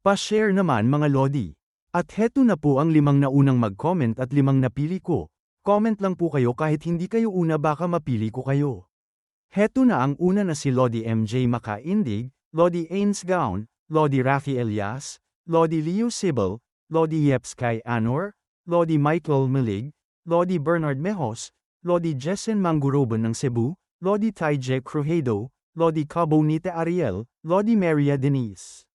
Pa-share naman mga Lodi. At heto na po ang 5 naunang mag-comment at 5 napili ko. Comment lang po kayo kahit hindi kayo una baka mapili ko kayo. Heto na ang una na si Lodi MJ Makaindig, Lodi Ains Gaon, Lodi Rafi Elias, Lodi Leo Sibel, Lodi Yepskay Anor, Lodi Michael Malig, Lodi Bernard Mejos, Lodi Jessen Manguroban ng Cebu, Lodi Taije Crujedo, Lodi Cabonite Ariel, Lodi Maria Denise.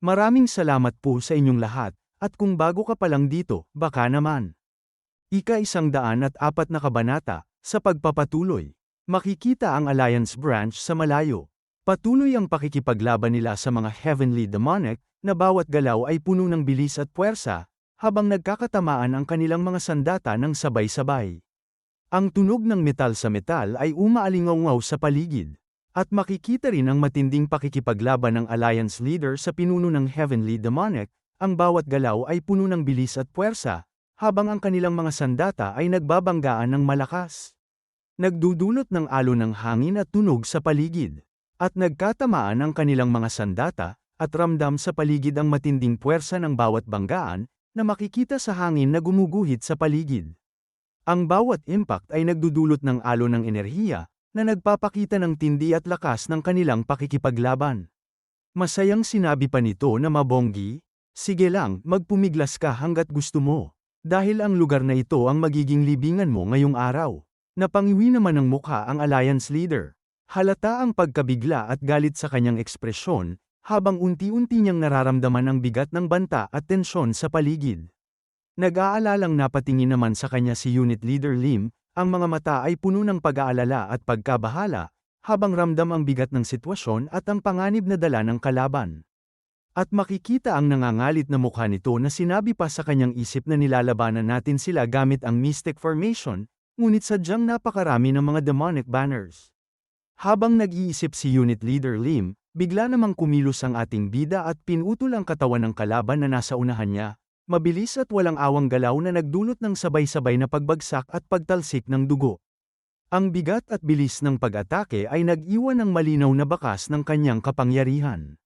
Maraming salamat po sa inyong lahat, at kung bago ka pa lang dito, baka naman. Ika-104 na kabanata, sa pagpapatuloy. Makikita ang Alliance Branch sa malayo. Patuloy ang pakikipaglaban nila sa mga Heavenly Demonic, na bawat galaw ay puno ng bilis at puwersa, habang nagkakatamaan ang kanilang mga sandata ng sabay-sabay. Ang tunog ng metal sa metal ay umaalingaw sa paligid. At makikita rin ang matinding pakikipaglaban ng Alliance Leader sa pinuno ng Heavenly Demonic, ang bawat galaw ay puno ng bilis at puwersa, habang ang kanilang mga sandata ay nagbabanggaan ng malakas. Nagdudulot ng alon ng hangin at tunog sa paligid. At nagkatamaan ang kanilang mga sandata, at ramdam sa paligid ang matinding puwersa ng bawat banggaan, na makikita sa hangin na gumuguhit sa paligid. Ang bawat impact ay nagdudulot ng alon ng enerhiya, na nagpapakita ng tindi at lakas ng kanilang pakikipaglaban. Masayang sinabi pa nito na mabonggi, sige lang, magpumiglas ka hanggat gusto mo. Dahil ang lugar na ito ang magiging libingan mo ngayong araw. Napangiwi naman ng mukha ang Alliance Leader. Halata ang pagkabigla at galit sa kanyang ekspresyon, habang unti-unti niyang nararamdaman ang bigat ng banta at tensyon sa paligid. Nag-aalalang napatingin naman sa kanya si Unit Leader Lim, ang mga mata ay puno ng pag-aalala at pagkabahala, habang ramdam ang bigat ng sitwasyon at ang panganib na dala ng kalaban. At makikita ang nangangalit na mukha nito na sinabi pa sa kanyang isip na nilalabanan natin sila gamit ang Mystic Formation, ngunit sadyang napakarami ng mga demonic banners. Habang nag-iisip si Unit Leader Lim, bigla namang kumilos ang ating bida at pinutol ang katawan ng kalaban na nasa unahan niya. Mabilis at walang awang galaw na nagdulot ng sabay-sabay na pagbagsak at pagtalsik ng dugo. Ang bigat at bilis ng pag-atake ay nag-iwan ng malinaw na bakas ng kanyang kapangyarihan.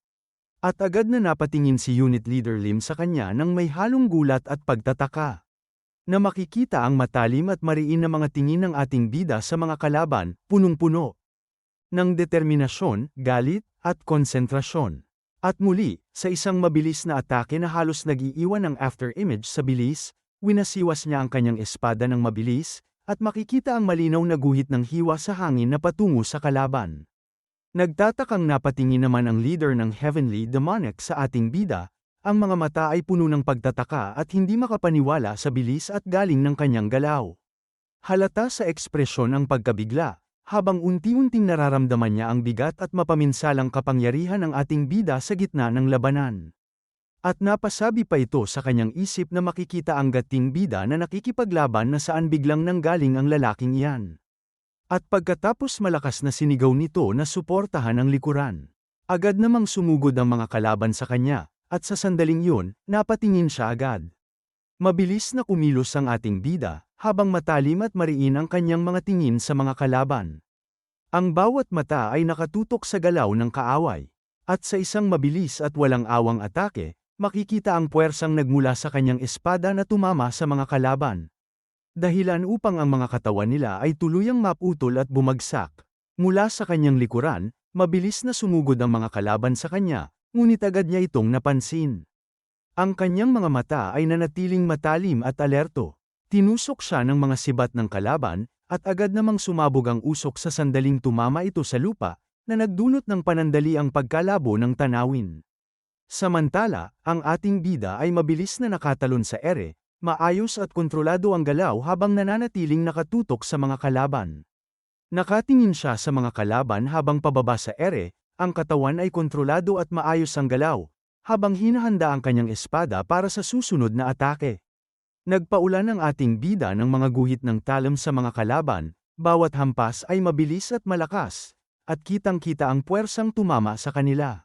At agad na napatingin si Unit Leader Lim sa kanya nang may halong gulat at pagtataka. Na makikita ang matalim at mariin na mga tingin ng ating bida sa mga kalaban, punong-puno ng determinasyon, galit, at konsentrasyon. At muli, sa isang mabilis na atake na halos nag-iiwan ng after-image sa bilis, winasiwas niya ang kanyang espada ng mabilis, at makikita ang malinaw na guhit ng hiwa sa hangin na patungo sa kalaban. Nagtatakang napatingin naman ang leader ng Heavenly Demonic sa ating bida, ang mga mata ay puno ng pagtataka at hindi makapaniwala sa bilis at galing ng kanyang galaw. Halata sa ekspresyon ang pagkabigla, habang unti-unting nararamdaman niya ang bigat at mapaminsalang kapangyarihan ng ating bida sa gitna ng labanan. At napasabi pa ito sa kanyang isip na makikita ang gating bida na nakikipaglaban na saan biglang nanggaling ang lalaking iyan. At pagkatapos malakas na sinigaw nito na suportahan ang likuran. Agad namang sumugod ang mga kalaban sa kanya, at sa sandaling yun, napatingin siya agad. Mabilis na kumilos ang ating bida, habang matalim at mariin ang kanyang mga tingin sa mga kalaban. Ang bawat mata ay nakatutok sa galaw ng kaaway. At sa isang mabilis at walang awang atake, makikita ang puwersang nagmula sa kanyang espada na tumama sa mga kalaban. Dahilan upang ang mga katawan nila ay tuluyang maputol at bumagsak. Mula sa kanyang likuran, mabilis na sumugod ang mga kalaban sa kanya, ngunit agad niya itong napansin. Ang kanyang mga mata ay nanatiling matalim at alerto. Tinusok siya ng mga sibat ng kalaban, at agad namang sumabog ang usok sa sandaling tumama ito sa lupa, na nagdulot ng panandali ang pagkalabo ng tanawin. Samantala, ang ating bida ay mabilis na nakatalon sa ere, maayos at kontrolado ang galaw habang nananatiling nakatutok sa mga kalaban. Nakatingin siya sa mga kalaban habang pababa sa ere, ang katawan ay kontrolado at maayos ang galaw, habang hinahanda ang kanyang espada para sa susunod na atake. Nagpaulan ang ating bida ng mga guhit ng talam sa mga kalaban, bawat hampas ay mabilis at malakas, at kitang-kita ang puwersang tumama sa kanila.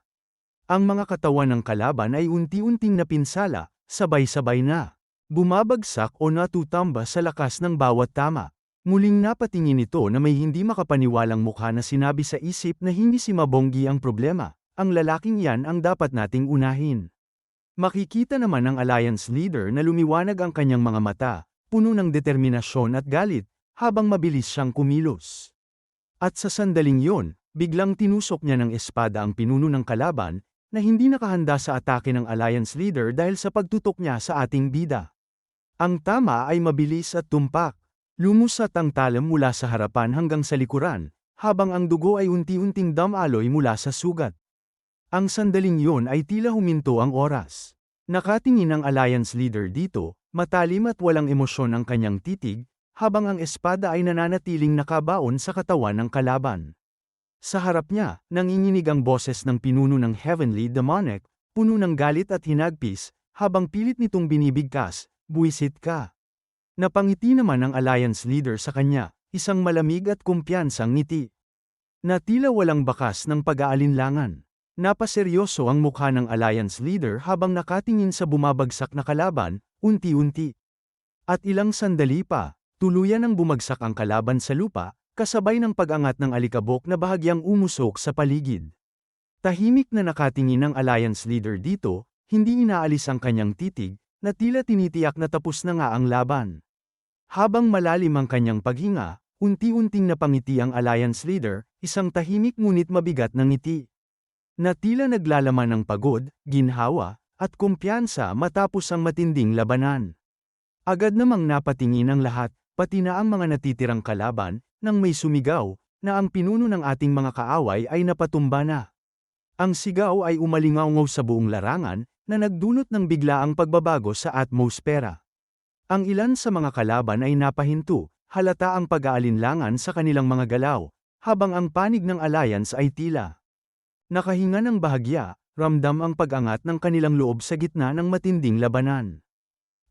Ang mga katawan ng kalaban ay unti-unting napinsala, sabay-sabay na bumabagsak o natutamba sa lakas ng bawat tama. Muling napatingin ito na may hindi makapaniwalang mukha na sinabi sa isip na hindi si Mabonggi ang problema, ang lalaking yan ang dapat nating unahin. Makikita naman ng alliance leader na lumiwanag ang kanyang mga mata, puno ng determinasyon at galit, habang mabilis siyang kumilos. At sa sandaling yon, biglang tinusok niya ng espada ang pinuno ng kalaban, na hindi nakahanda sa atake ng alliance leader dahil sa pagtutok niya sa ating bida. Ang tama ay mabilis at tumpak. Lumusat ang talam mula sa harapan hanggang sa likuran, habang ang dugo ay unti-unting damaloy mula sa sugat. Ang sandaling yon ay tila huminto ang oras. Nakatingin ang alliance leader dito, matalim at walang emosyon ang kanyang titig, habang ang espada ay nananatiling nakabaon sa katawan ng kalaban. Sa harap niya, nanginginig ang boses ng pinuno ng Heavenly Demonic, puno ng galit at hinagpis, habang pilit nitong binibigkas, "Buwisit ka." Napangiti naman ang alliance leader sa kanya, isang malamig at kumpiyansang ngiti, na tila walang bakas ng pag-aalinlangan. Napaseryoso ang mukha ng alliance leader habang nakatingin sa bumabagsak na kalaban, unti-unti. At ilang sandali pa, tuluyan ang bumagsak ang kalaban sa lupa, kasabay ng pag-angat ng alikabok na bahagyang umusok sa paligid. Tahimik na nakatingin ang alliance leader dito, hindi inaalis ang kanyang titig, na tila tinitiyak na tapos na nga ang laban. Habang malalim ang kanyang paghinga, unti-unting napangiti ang alliance leader, isang tahimik ngunit mabigat na ngiti, na tila naglalaman ng pagod, ginhawa, at kumpiyansa matapos ang matinding labanan. Agad namang napatingin ang lahat, pati na ang mga natitirang kalaban, nang may sumigaw, na ang pinuno ng ating mga kaaway ay napatumba na. Ang sigaw ay umalingaw sa buong larangan, na nagdulot ng biglaang pagbabago sa atmosfera. Ang ilan sa mga kalaban ay napahinto, halata ang pag-aalinlangan sa kanilang mga galaw, habang ang panig ng alliance ay tila nakahinga ng bahagya, ramdam ang pag-angat ng kanilang loob sa gitna ng matinding labanan.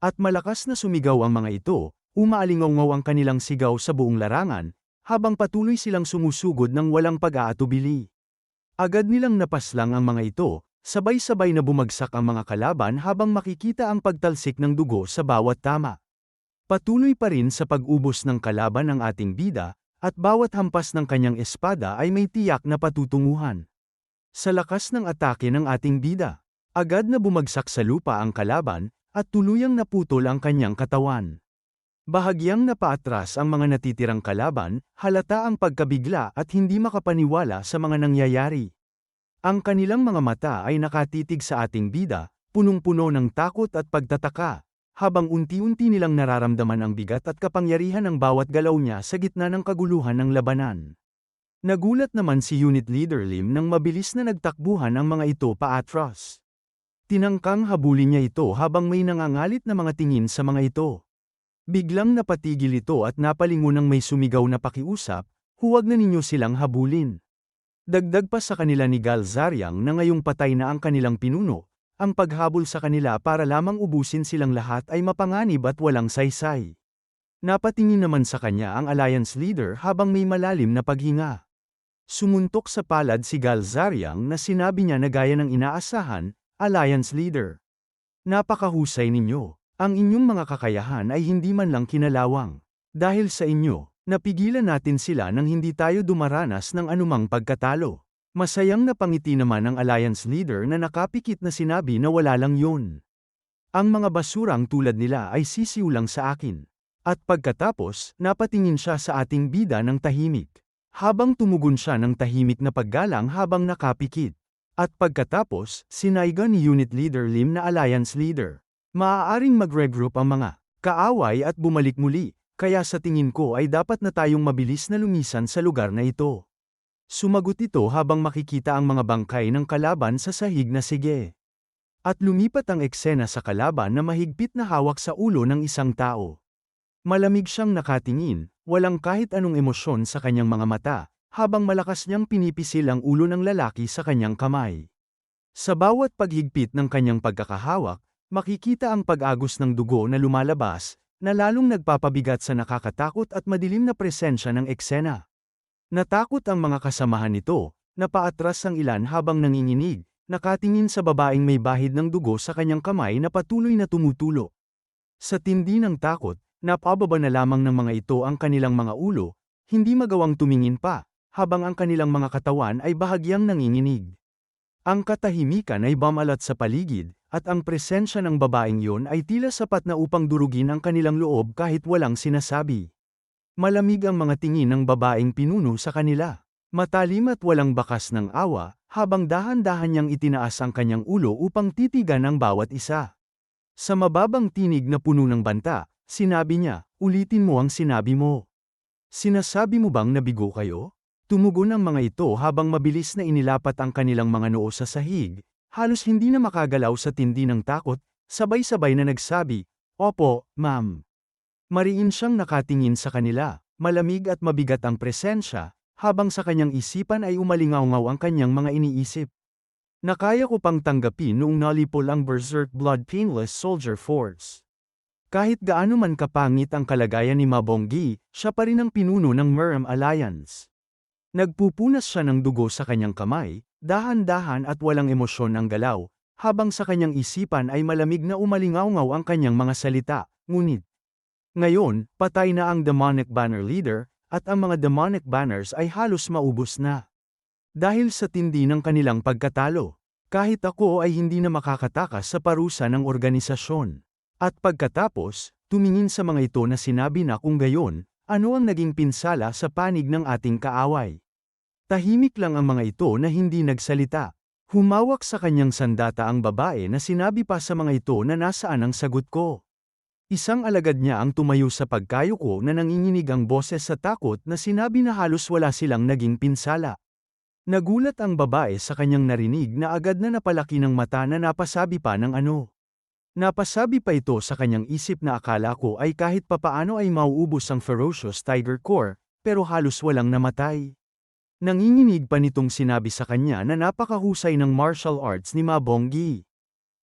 At malakas na sumigaw ang mga ito, umaalingaw ang kanilang sigaw sa buong larangan, habang patuloy silang sumusugod ng walang pag-aatubili. Agad nilang napaslang ang mga ito, sabay-sabay na bumagsak ang mga kalaban habang makikita ang pagtalsik ng dugo sa bawat tama. Patuloy pa rin sa pag-ubos ng kalaban ang ating bida, at bawat hampas ng kanyang espada ay may tiyak na patutunguhan. Sa lakas ng atake ng ating bida, agad na bumagsak sa lupa ang kalaban, at tuluyang naputol ang kanyang katawan. Bahagyang napaatras ang mga natitirang kalaban, halata ang pagkabigla at hindi makapaniwala sa mga nangyayari. Ang kanilang mga mata ay nakatitig sa ating bida, punong-puno ng takot at pagtataka, habang unti-unti nilang nararamdaman ang bigat at kapangyarihan ng bawat galaw niya sa gitna ng kaguluhan ng labanan. Nagulat naman si Unit Leader Lim nang mabilis na nagtakbuhan ang mga ito paatras. Tinangkang habulin niya ito habang may nangangalit na mga tingin sa mga ito. Biglang napatigil ito at napalingon ng may sumigaw na pakiusap, "Huwag na ninyo silang habulin." Dagdag pa sa kanila ni Gal Zariang na ngayong patay na ang kanilang pinuno, ang paghabol sa kanila para lamang ubusin silang lahat ay mapanganib at walang saysay. Napatingin naman sa kanya ang alliance leader habang may malalim na paghinga. Sumuntok sa palad si Gal Zariang na sinabi niya na gaya ng inaasahan, "Alliance leader, napakahusay ninyo. Ang inyong mga kakayahan ay hindi man lang kinalawang. Dahil sa inyo, napigilan natin sila nang hindi tayo dumaranas ng anumang pagkatalo." Masayang napangiti naman ang alliance leader na nakapikit na sinabi na wala lang yun. "Ang mga basurang tulad nila ay sisiw lang sa akin." At pagkatapos, napatingin siya sa ating bida ng tahimik. Habang tumugon siya ng tahimik na paggalang habang nakapikit. At pagkatapos, sinayga ni Unit Leader Lim na alliance leader. Maaaring mag-regroup ang mga kaaway at bumalik muli, kaya sa tingin ko ay dapat na tayong mabilis na lumisan sa lugar na ito. Sumagot ito habang makikita ang mga bangkay ng kalaban sa sahig na sige. At lumipat ang eksena sa kalaban na mahigpit na hawak sa ulo ng isang tao. Malamig siyang nakatingin, walang kahit anong emosyon sa kanyang mga mata, habang malakas niyang pinipisil ang ulo ng lalaki sa kanyang kamay. Sa bawat paghigpit ng kanyang pagkakahawak, makikita ang pag-agos ng dugo na lumalabas, na lalong nagpapabigat sa nakakatakot at madilim na presensya ng eksena. Natakot ang mga kasamahan nito, napaatras ang ilan habang nanginginig, nakatingin sa babaeng may bahid ng dugo sa kanyang kamay na patuloy na tumutulo. Sa tindi ng takot, napababa na lamang ng mga ito ang kanilang mga ulo, hindi magawang tumingin pa, habang ang kanilang mga katawan ay bahagyang nanginginig. Ang katahimikan ay bumalat sa paligid, at ang presensya ng babaeng yon ay tila sapat na upang durugin ang kanilang loob kahit walang sinasabi. Malamig ang mga tingin ng babaeng pinuno sa kanila. Matalim at walang bakas ng awa, habang dahan-dahan niyang itinaas ang kanyang ulo upang titigan ang bawat isa. Sa mababang tinig na puno ng banta, sinabi niya, "Ulitin mo ang sinabi mo. Sinasabi mo bang nabigo kayo?" Tumugon ang mga ito habang mabilis na inilapat ang kanilang mga noo sa sahig, halos hindi na makagalaw sa tindi ng takot, sabay-sabay na nagsabi, "Opo, ma'am." Mariin siyang nakatingin sa kanila, malamig at mabigat ang presensya, habang sa kanyang isipan ay umalingaw-ngaw ang kanyang mga iniisip. Nakaya ko pang tanggapin noong nalipol ang Berserk Blood Painless Soldier Force. Kahit gaano man kapangit ang kalagayan ni Mabonggi, siya pa rin ang pinuno ng Merm Alliance. Nagpupunas siya ng dugo sa kanyang kamay, dahan-dahan at walang emosyon ang galaw, habang sa kanyang isipan ay malamig na umalingaw-ngaw ang kanyang mga salita, ngunit ngayon, patay na ang Demonic Banner Leader, at ang mga Demonic Banners ay halos maubos na. Dahil sa tindi ng kanilang pagkatalo, kahit ako ay hindi na makakatakas sa parusa ng organisasyon. At pagkatapos, tumingin sa mga ito na sinabi na kung gayon, ano ang naging pinsala sa panig ng ating kaaway. Tahimik lang ang mga ito na hindi nagsalita. Humawak sa kanyang sandata ang babae na sinabi pa sa mga ito na nasaan ang sagot ko. Isang alagad niya ang tumayo sa pagkayuko na nanginginig ang boses sa takot na sinabi na halos wala silang naging pinsala. Nagulat ang babae sa kanyang narinig na agad na napalaki ng mata na napasabi pa ng ano. Napasabi pa ito sa kanyang isip na akala ko ay kahit papaano ay mauubos ang Ferocious Tiger Core, pero halos walang namatay. Nanginginig pa nitong sinabi sa kanya na napakahusay ng martial arts ni Mabonggi.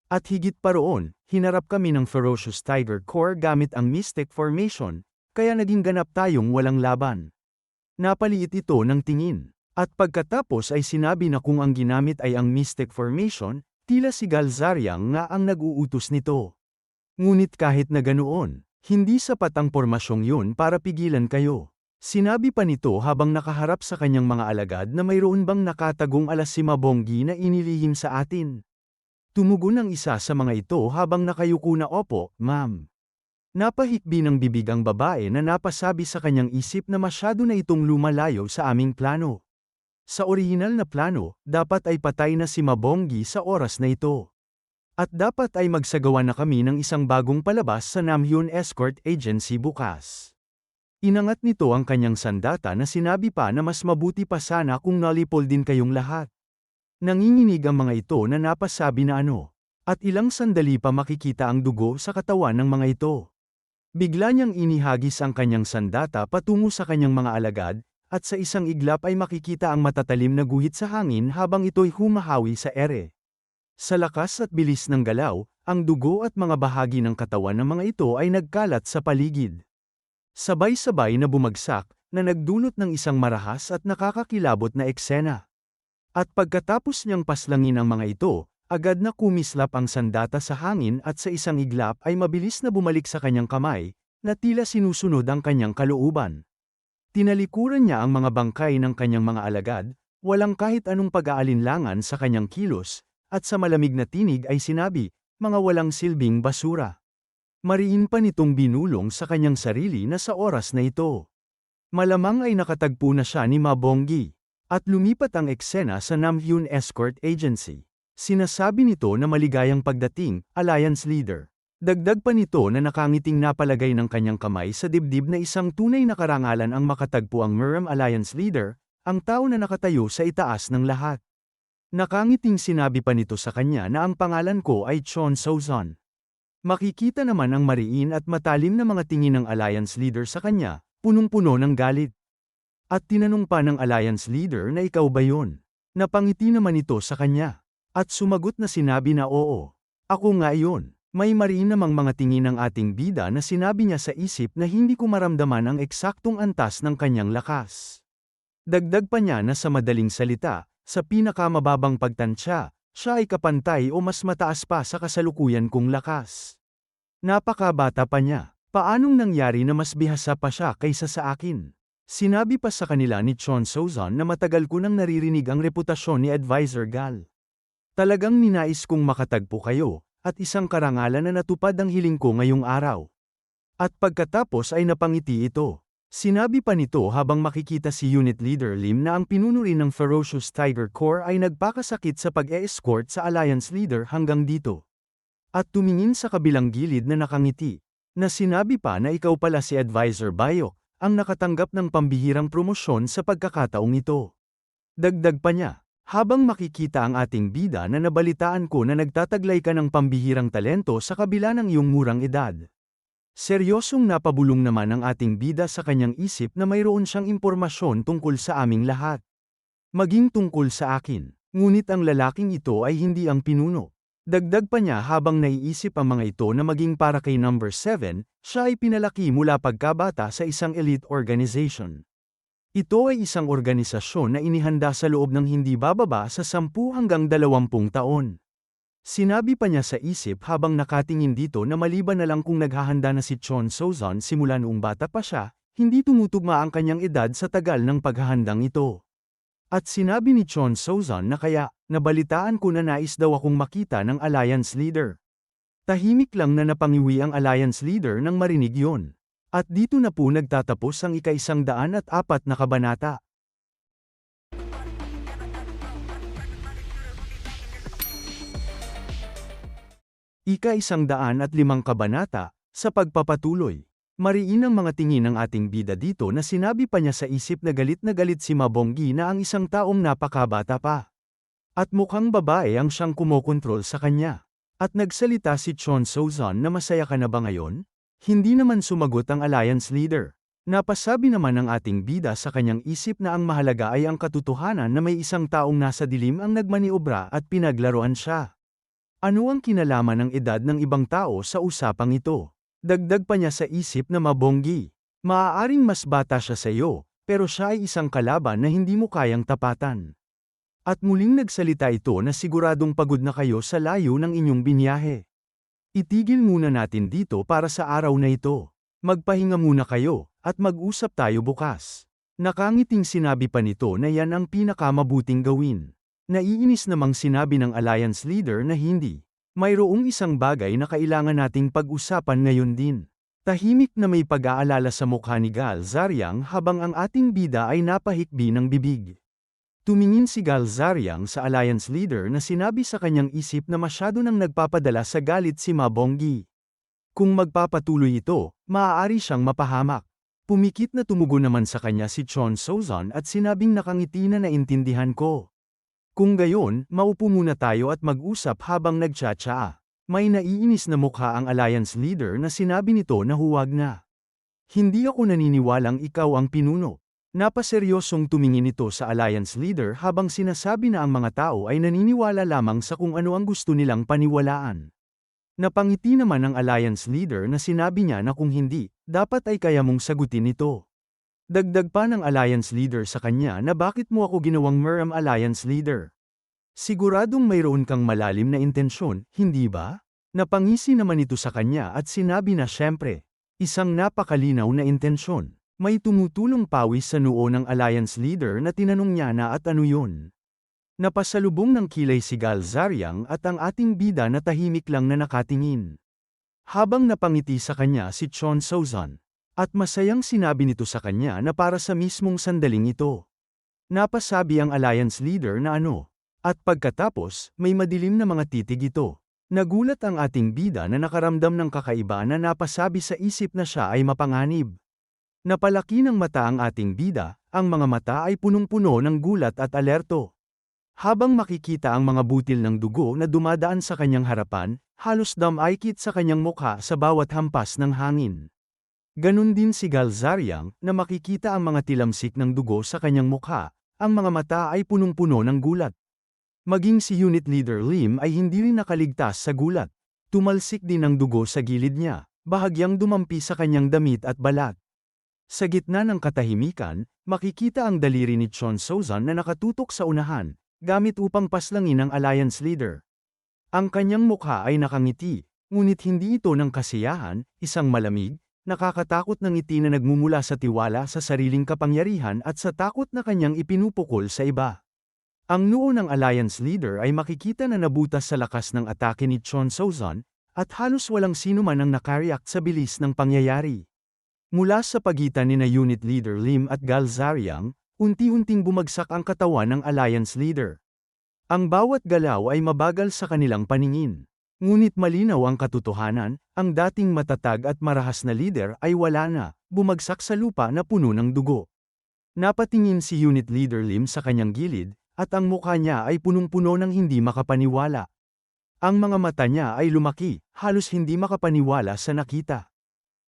At higit pa roon, hinarap kami ng Ferocious Tiger Core gamit ang Mystic Formation, kaya naging ganap tayong walang laban. Napaliit ito ng tingin. At pagkatapos ay sinabi na kung ang ginamit ay ang Mystic Formation, tila si Galzariang nga ang nag-uutos nito. Ngunit kahit na ganoon, hindi sapat ang pormasyong yun para pigilan kayo. Sinabi pa nito habang nakaharap sa kanyang mga alagad na mayroon bang nakatagong alas si Mabonggi na inilihim sa atin. Tumugon ang isa sa mga ito habang nakayuko na, "Opo, ma'am." Napahikbi ng bibig ang babae na napasabi sa kanyang isip na masyado na itong lumalayo sa aming plano. Sa orihinal na plano, dapat ay patay na si Mabonggi sa oras na ito. At dapat ay magsagawa na kami ng isang bagong palabas sa Namhyun Escort Agency bukas. Inangat nito ang kanyang sandata na sinabi pa na mas mabuti pa sana kung nalipol din kayong lahat. Nanginginig ang mga ito na napasabi na ano. At ilang sandali pa makikita ang dugo sa katawan ng mga ito. Bigla niyang inihagis ang kanyang sandata patungo sa kanyang mga alagad, at sa isang iglap ay makikita ang matatalim na guhit sa hangin habang ito'y humahawi sa ere. Sa lakas at bilis ng galaw, ang dugo at mga bahagi ng katawan ng mga ito ay nagkalat sa paligid. Sabay-sabay na bumagsak, na nagdulot ng isang marahas at nakakakilabot na eksena. At pagkatapos niyang paslangin ang mga ito, agad na kumislap ang sandata sa hangin at sa isang iglap ay mabilis na bumalik sa kanyang kamay, na tila sinusunod ang kanyang kalooban. Tinalikuran niya ang mga bangkay ng kanyang mga alagad, walang kahit anong pag-aalinlangan sa kanyang kilos, at sa malamig na tinig ay sinabi, "Mga walang silbing basura." Mariin pa nitong binulong sa kanyang sarili na sa oras na ito. Malamang ay nakatagpo na siya ni Mabonggi. At lumipat ang eksena sa Namhyun Escort Agency. Sinasabi nito na maligayang pagdating, Alliance Leader. Dagdag pa nito na nakangiting napalagay ng kanyang kamay sa dibdib na isang tunay na karangalan ang makatagpo ang Merm Alliance Leader, ang tao na nakatayo sa itaas ng lahat. Nakangiting sinabi pa nito sa kanya na ang pangalan ko ay Chon Sozon. Makikita naman ang mariin at matalim na mga tingin ng Alliance Leader sa kanya, punong-puno ng galit. At tinanong pa ng Alliance Leader na ikaw ba yun? Napangiti naman ito sa kanya. At sumagot na sinabi na oo. Ako nga yun. May mariin namang mga tingin ng ating bida na sinabi niya sa isip na hindi ko maramdaman ang eksaktong antas ng kanyang lakas. Dagdag pa niya na sa madaling salita, sa pinakamababang pagtansya, siya ay kapantay o mas mataas pa sa kasalukuyan kong lakas. Napakabata pa niya. Paanong nangyari na mas bihasa pa siya kaysa sa akin? Sinabi pa sa kanila ni Chon Sozon na matagal ko nang naririnig ang reputasyon ni Advisor Gal. Talagang ninais kong makatagpo kayo, at isang karangalan na natupad ang hiling ko ngayong araw. At pagkatapos ay napangiti ito. Sinabi pa nito habang makikita si Unit Leader Lim na ang pinuno rin ng Ferocious Tiger Corps ay nagpakasakit sa pag-e-escort sa Alliance Leader hanggang dito. At tumingin sa kabilang gilid na nakangiti, na sinabi pa na ikaw pala si Advisor Bayok, ang nakatanggap ng pambihirang promosyon sa pagkakataong ito. Dagdag pa niya, habang makikita ang ating bida na nabalitaan ko na nagtataglay ka ng pambihirang talento sa kabila ng iyong murang edad. Seryosong napabulong naman ang ating bida sa kanyang isip na mayroon siyang impormasyon tungkol sa aming lahat. Maging tungkol sa akin, ngunit ang lalaking ito ay hindi ang pinuno. Dagdag pa niya habang naiisip ang mga ito na maging para kay number 7, siya ay pinalaki mula pagkabata sa isang elite organization. Ito ay isang organisasyon na inihanda sa loob ng hindi bababa sa 10 hanggang 20 taon. Sinabi pa niya sa isip habang nakatingin dito na maliban na lang kung naghahanda na si Chon Sozon simula noong bata pa siya, hindi tumutugma ang kanyang edad sa tagal ng paghahandang ito. At sinabi ni Chon Sozon na kaya, nabalitaan ko na nais daw akong makita ng Alliance Leader. Tahimik lang na napangiwi ang Alliance Leader nang marinig yon. At dito na po nagtatapos ang ika-104 na kabanata. Ika-105 kabanata, sa pagpapatuloy. Mariin ang mga tingin ng ating bida dito na sinabi pa niya sa isip na galit si Mabonggi na ang isang taong napakabata pa. At mukhang babae ang siyang kumokontrol sa kanya. At nagsalita si Chon Sozon na masaya ka na ba ngayon? Hindi naman sumagot ang Alliance Leader. Napasabi naman ng ating bida sa kanyang isip na ang mahalaga ay ang katotohanan na may isang taong nasa dilim ang nagmaniobra at pinaglaruan siya. Ano ang kinalaman ng edad ng ibang tao sa usapang ito? Dagdag pa niya sa isip na Mabonggi. Maaaring mas bata siya sa iyo, pero siya ay isang kalaban na hindi mo kayang tapatan. At muling nagsalita ito na siguradong pagod na kayo sa layo ng inyong binyahe. Itigil muna natin dito para sa araw na ito. Magpahinga muna kayo, at mag-usap tayo bukas. Nakangiting sinabi pa nito na yan ang pinakamabuting gawin. Naiinis namang sinabi ng Alliance Leader na hindi. Mayroong isang bagay na kailangan nating pag-usapan ngayon din. Tahimik na may pag-aalala sa mukha ni Gal Zariang habang ang ating bida ay napahikbi ng bibig. Tumingin si Gal Zariang sa Alliance Leader na sinabi sa kanyang isip na masyado nang nagpapadala sa galit si Mabonggi. Kung magpapatuloy ito, maaari siyang mapahamak. Pumikit na tumugon naman sa kanya si Chon Sozon at sinabing nakangiti na naintindihan ko. Kung gayon, maupo muna tayo at mag-usap habang nagtsatsaa. May naiinis na mukha ang Alliance Leader na sinabi nito na huwag na. Hindi ako naniniwalang ikaw ang pinuno. Napaseryosong tumingin ito sa Alliance Leader habang sinasabi na ang mga tao ay naniniwala lamang sa kung ano ang gusto nilang paniwalaan. Napangiti naman ang Alliance Leader na sinabi niya na kung hindi, dapat ay kaya mong sagutin ito. Dagdag pa ng Alliance Leader sa kanya na bakit mo ako ginawang Meram Alliance Leader? Siguradong mayroon kang malalim na intensyon, hindi ba? Napangisi naman ito sa kanya at sinabi na syempre, isang napakalinaw na intensyon. May tumutulong pawis sa noo ng Alliance Leader na tinanong niya na at ano yun? Napasalubong ng kilay si Gal Zariang at ang ating bida na tahimik lang na nakatingin. Habang napangiti sa kanya si Chon Sozon. At masayang sinabi nito sa kanya na para sa mismong sandaling ito. Napasabi ang Alliance Leader na ano. At pagkatapos, may madilim na mga titig ito. Nagulat ang ating bida na nakaramdam ng kakaiba na napasabi sa isip na siya ay mapanganib. Napalaki ng mata ang ating bida, ang mga mata ay punong-puno ng gulat at alerto. Habang makikita ang mga butil ng dugo na dumadaan sa kanyang harapan, halos damaykit sa kanyang mukha sa bawat hampas ng hangin. Ganon din si Gal Zariang na makikita ang mga tilamsik ng dugo sa kanyang mukha, ang mga mata ay punong-puno ng gulat. Maging si Unit Leader Lim ay hindi rin nakaligtas sa gulat. Tumalsik din ang dugo sa gilid niya, bahagyang dumampi sa kanyang damit at balat. Sa gitna ng katahimikan, makikita ang daliri ni Chon Sozon na nakatutok sa unahan, gamit upang paslangin ang Alliance Leader. Ang kanyang mukha ay nakangiti, ngunit hindi ito ng kasiyahan, isang malamig, nakakatakot na ngiti na nagmumula sa tiwala sa sariling kapangyarihan at sa takot na kanyang ipinupukol sa iba. Ang noo ng Alliance Leader ay makikita na nabutas sa lakas ng atake ni Chon Sozon, at halos walang sino man ang nakareact sa bilis ng pangyayari. Mula sa pagitan ni na Unit Leader Lim at Gal Zariang, unti-unting bumagsak ang katawan ng Alliance Leader. Ang bawat galaw ay mabagal sa kanilang paningin. Ngunit malinaw ang katotohanan, ang dating matatag at marahas na leader ay wala na, bumagsak sa lupa na puno ng dugo. Napatingin si Unit Leader Lim sa kanyang gilid, at ang mukha niya ay punong-puno ng hindi makapaniwala. Ang mga mata niya ay lumaki, halos hindi makapaniwala sa nakita.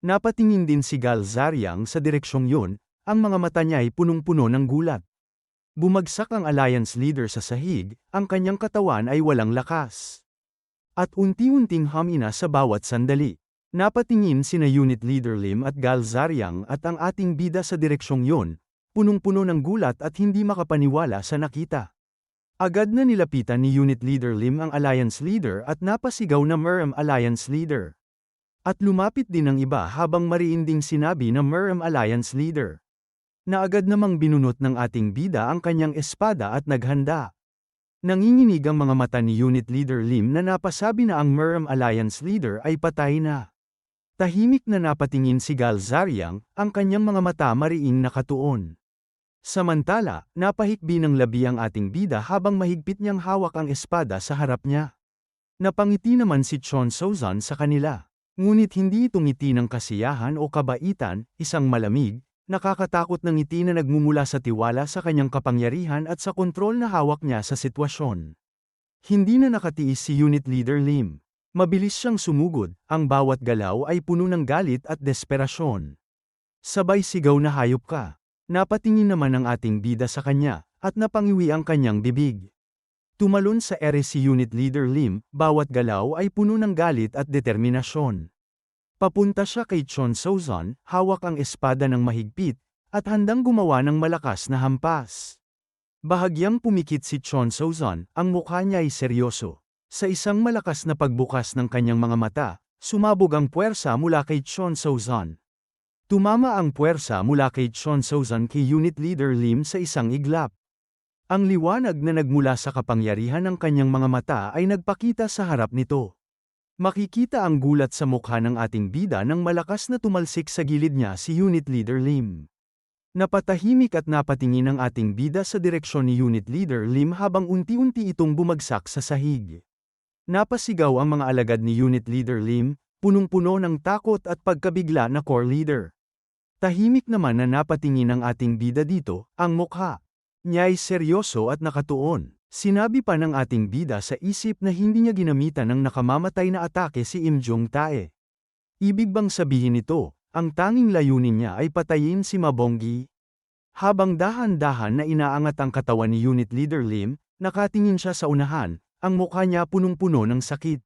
Napatingin din si Gal Zariang sa direksyong yun, ang mga mata niya ay punong-puno ng gulat. Bumagsak ang Alliance Leader sa sahig, ang kanyang katawan ay walang lakas. At unti-unting humina sa bawat sandali. Napatingin sina Unit Leader Lim at Gal Zariang at ang ating bida sa direksyong yun, punong-puno ng gulat at hindi makapaniwala sa nakita. Agad na nilapitan ni Unit Leader Lim ang Alliance Leader at napasigaw na Meram Alliance Leader. At lumapit din ang iba habang mariinding sinabi na Meram Alliance Leader. Na agad namang binunot ng ating bida ang kanyang espada at naghanda. Nanginginig ang mga mata ni Unit Leader Lim na napasabi na ang Meram Alliance Leader ay patay na. Tahimik na napatingin si Gal Zariang, ang kanyang mga mata mariing nakatuon. Samantala, napahikbi ng labi ang ating bida habang mahigpit niyang hawak ang espada sa harap niya. Napangiti naman si Chon Sozon sa kanila. Ngunit hindi ito ngiti ng kasiyahan o kabaitan, isang malamig, nakakatakot na ngiti na nagmumula sa tiwala sa kanyang kapangyarihan at sa kontrol na hawak niya sa sitwasyon. Hindi na nakatiis si Unit Leader Lim. Mabilis siyang sumugod, ang bawat galaw ay puno ng galit at desperasyon. Sabay sigaw na hayop ka. Napatingin naman ang ating bida sa kanya, at napangiwi ang kanyang bibig. Tumalon sa ere si Unit Leader Lim, bawat galaw ay puno ng galit at determinasyon. Papunta siya kay Chon Sozon, hawak ang espada ng mahigpit, at handang gumawa ng malakas na hampas. Bahagyang pumikit si Chon Sozon, ang mukha niya ay seryoso. Sa isang malakas na pagbukas ng kanyang mga mata, sumabog ang puwersa mula kay Chon Sozon. Tumama ang puwersa mula kay Chon Sozon kay Unit Leader Lim sa isang iglap. Ang liwanag na nagmula sa kapangyarihan ng kanyang mga mata ay nagpakita sa harap nito. Makikita ang gulat sa mukha ng ating bida nang malakas na tumalsik sa gilid niya si Unit Leader Lim. Napatahimik at napatingin ang ating bida sa direksyon ni Unit Leader Lim habang unti-unti itong bumagsak sa sahig. Napasigaw ang mga alagad ni Unit Leader Lim, punong-puno ng takot at pagkabigla na core leader. Tahimik naman na napatingin ang ating bida dito, ang mukha niya ay seryoso at nakatuon. Sinabi pa ng ating bida sa isip na hindi niya ginamitan ng nakamamatay na atake si Im Jong Tae. Ibig bang sabihin nito, ang tanging layunin niya ay patayin si Mabonggi? Habang dahan-dahan na inaangat ang katawan ni Unit Leader Lim, nakatingin siya sa unahan, ang mukha niya punong-puno ng sakit.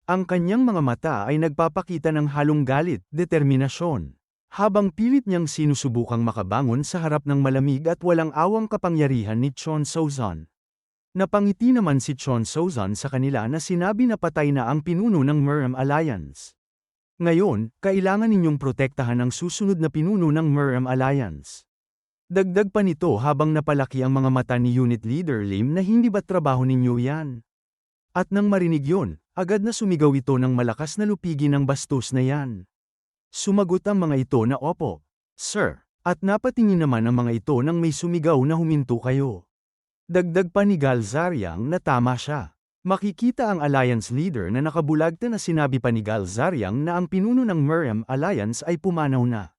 Ang kanyang mga mata ay nagpapakita ng halong galit, determinasyon. Habang pilit niyang sinusubukang makabangon sa harap ng malamig at walang awang kapangyarihan ni Chon Sozon. Napangiti naman si Chon Sozon sa kanila na sinabi na patay na ang pinuno ng Meram Alliance. Ngayon, kailangan ninyong protektahan ang susunod na pinuno ng Meram Alliance. Dagdag pa nito habang napalaki ang mga mata ni Unit Leader Lim na hindi ba't trabaho ninyo yan? At nang marinig yon, agad na sumigaw ito ng malakas na lupigi ng bastos na yan. Sumagot ang mga ito na opo, sir, at napatingin naman ang mga ito nang may sumigaw na huminto kayo. Dagdag pa ni Gal Zariang na tama siya. Makikita ang Alliance Leader na nakabulagta na sinabi pa ni Gal Zariang na ang pinuno ng Meram Alliance ay pumanaw na.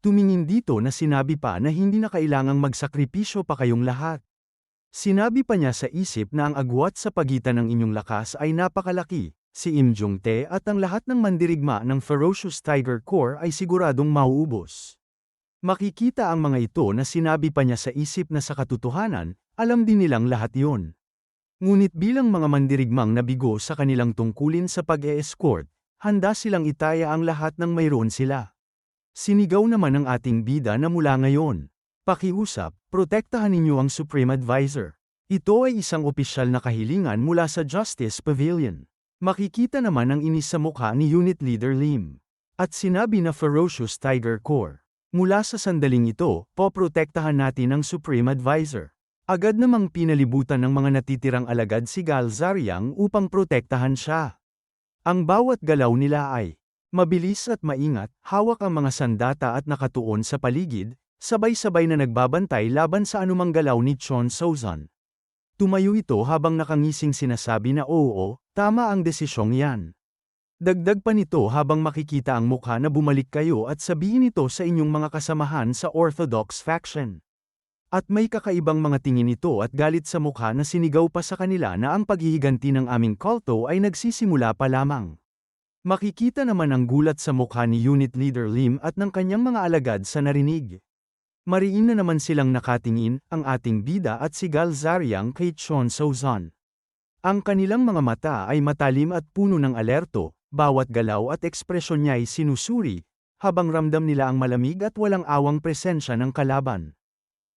Tumingin dito na sinabi pa na hindi na kailangang magsakripisyo pa kayong lahat. Sinabi pa niya sa isip na ang agwat sa pagitan ng inyong lakas ay napakalaki. Si Im Jong Tae at ang lahat ng mandirigma ng Ferocious Tiger Corps ay siguradong mauubos. Makikita ang mga ito na sinabi pa niya sa isip na sa katotohanan, alam din nilang lahat yon. Ngunit bilang mga mandirigmang nabigo sa kanilang tungkulin sa pag-e-escort, handa silang itaya ang lahat ng mayroon sila. Sinigaw naman ng ating bida na mula ngayon, pakiusap, protektahan ninyo ang Supreme Advisor. Ito ay isang opisyal na kahilingan mula sa Justice Pavilion. Makikita naman ang inis sa mukha ni Unit Leader Lim. At sinabi na Ferocious Tiger Corps. Mula sa sandaling ito, poprotektahan natin ang Supreme Advisor. Agad namang pinalibutan ng mga natitirang alagad si Galzariang upang protektahan siya. Ang bawat galaw nila ay mabilis at maingat, hawak ang mga sandata at nakatuon sa paligid, sabay-sabay na nagbabantay laban sa anumang galaw ni Chon Sozon. Tumayo ito habang nakangising sinasabi na oo, tama ang desisyong yan. Dagdag pa nito habang makikita ang mukha na bumalik kayo at sabihin ito sa inyong mga kasamahan sa Orthodox faction. At may kakaibang mga tingin ito at galit sa mukha na sinigaw pa sa kanila na ang paghihiganti ng aming kulto ay nagsisimula pa lamang. Makikita naman ang gulat sa mukha ni Unit Leader Lim at ng kanyang mga alagad sa narinig. Mariin na naman silang nakatingin, ang ating bida at si Galzariang kay Chon Sozon. Ang kanilang mga mata ay matalim at puno ng alerto, bawat galaw at ekspresyon niya ay sinusuri, habang ramdam nila ang malamig at walang awang presensya ng kalaban.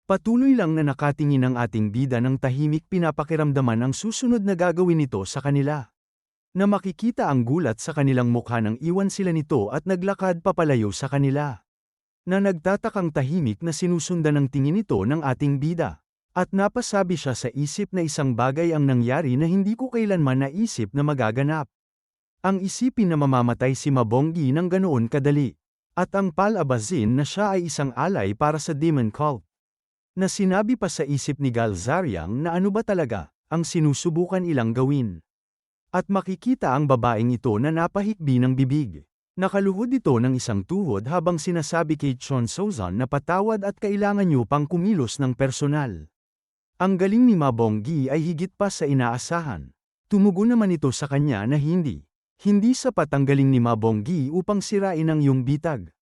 Patuloy lang na nakatingin ang ating bida ng tahimik pinapakiramdaman ang susunod na gagawin nito sa kanila. Na makikita ang gulat sa kanilang mukha nang iwan sila nito at naglakad papalayo sa kanila. Na nagtatakang tahimik na sinusundan ng tingin nito ng ating bida. At napasabi siya sa isip na isang bagay ang nangyari na hindi ko kailanman naisip na magaganap. Ang isipin na mamamatay si Mabonggi ng ganoon kadali. At ang palabazin na siya ay isang alay para sa Demon Cult. Na sinabi pa sa isip ni Galzariang na ano ba talaga ang sinusubukan ilang gawin. At makikita ang babaeng ito na napahikbi ng bibig. Nakaluhod ito ng isang tuhod habang sinasabi kay Chon Sozon na patawad at kailangan niyo pang kumilos ng personal. Ang galing ni Mabonggi ay higit pa sa inaasahan. Tumugon naman ito sa kanya na hindi sapat ang galing ni Mabonggi upang sirain ang iyong bitag.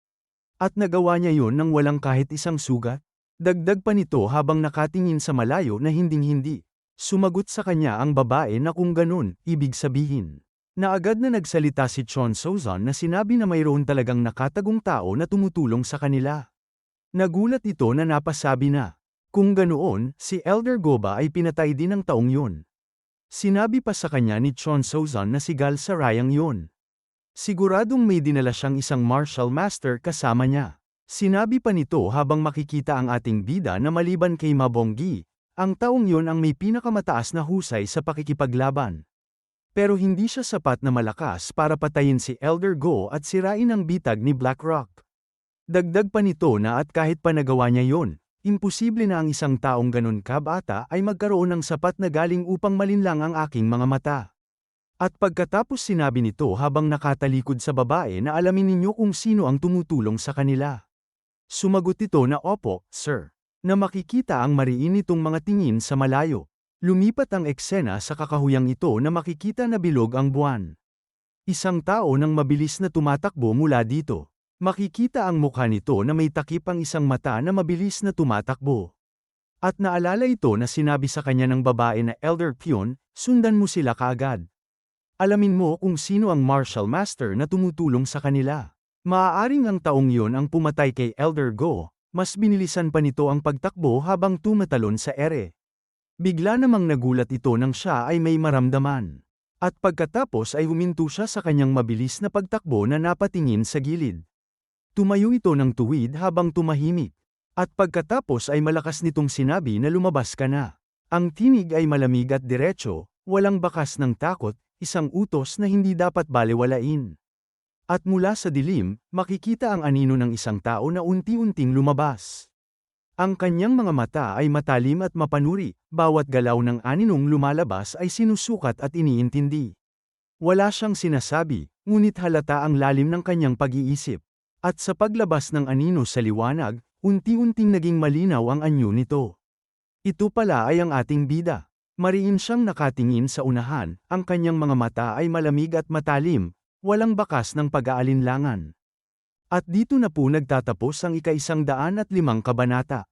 At nagawa niya yon nang walang kahit isang sugat. Dagdag pa nito habang nakatingin sa malayo na hinding-hindi. Sumagot sa kanya ang babae na kung ganun, ibig sabihin. Na agad na nagsalita si Chon Sozon na sinabi na mayroon talagang nakatagong tao na tumutulong sa kanila. Nagulat ito na napasabi na, kung ganoon, si Elder Goba ay pinatay din ng taong yun. Sinabi pa sa kanya ni Chon Sozon na si Galzariang yun. Siguradong may dinala siyang isang martial master kasama niya. Sinabi pa nito habang makikita ang ating bida na maliban kay Mabonggi, ang taong yon ang may pinakamataas na husay sa pakikipaglaban. Pero hindi siya sapat na malakas para patayin si Elder Go at sirain ang bitag ni Blackrock. Dagdag pa nito na at kahit pa nagawa niya yon, imposible na ang isang taong ganun kabata ay magkaroon ng sapat na galing upang malinlang ang aking mga mata. At pagkatapos sinabi nito habang nakatalikod sa babae na alamin ninyo kung sino ang tumutulong sa kanila. Sumagot ito na opo, sir. Na makikita ang mariin nitong mga tingin sa malayo. Lumipat ang eksena sa kakahuyang ito na makikita na bilog ang buwan. Isang tao nang mabilis na tumatakbo mula dito. Makikita ang mukha nito na may takip ang isang mata na mabilis na tumatakbo. At naalala ito na sinabi sa kanya ng babae na Elder Pion, sundan mo sila kaagad. Alamin mo kung sino ang martial master na tumutulong sa kanila. Maaaring ang taong yon ang pumatay kay Elder Go, mas binilisan pa nito ang pagtakbo habang tumatalon sa ere. Bigla namang nagulat ito nang siya ay may maramdaman. At pagkatapos ay huminto siya sa kanyang mabilis na pagtakbo na napatingin sa gilid. Tumayo ito ng tuwid habang tumahimik. At pagkatapos ay malakas nitong sinabi na lumabas ka na. Ang tinig ay malamig at diretso, walang bakas ng takot, isang utos na hindi dapat balewalain. At mula sa dilim, makikita ang anino ng isang tao na unti-unting lumabas. Ang kanyang mga mata ay matalim at mapanuri, bawat galaw ng aninong lumalabas ay sinusukat at iniintindi. Wala siyang sinasabi, ngunit halata ang lalim ng kanyang pag-iisip. At sa paglabas ng anino sa liwanag, unti-unting naging malinaw ang anyo nito. Ito pala ay ang ating bida. Mariin siyang nakatingin sa unahan, ang kanyang mga mata ay malamig at matalim, walang bakas ng pag-aalinlangan. At dito na po nagtatapos ang ika-105 kabanata.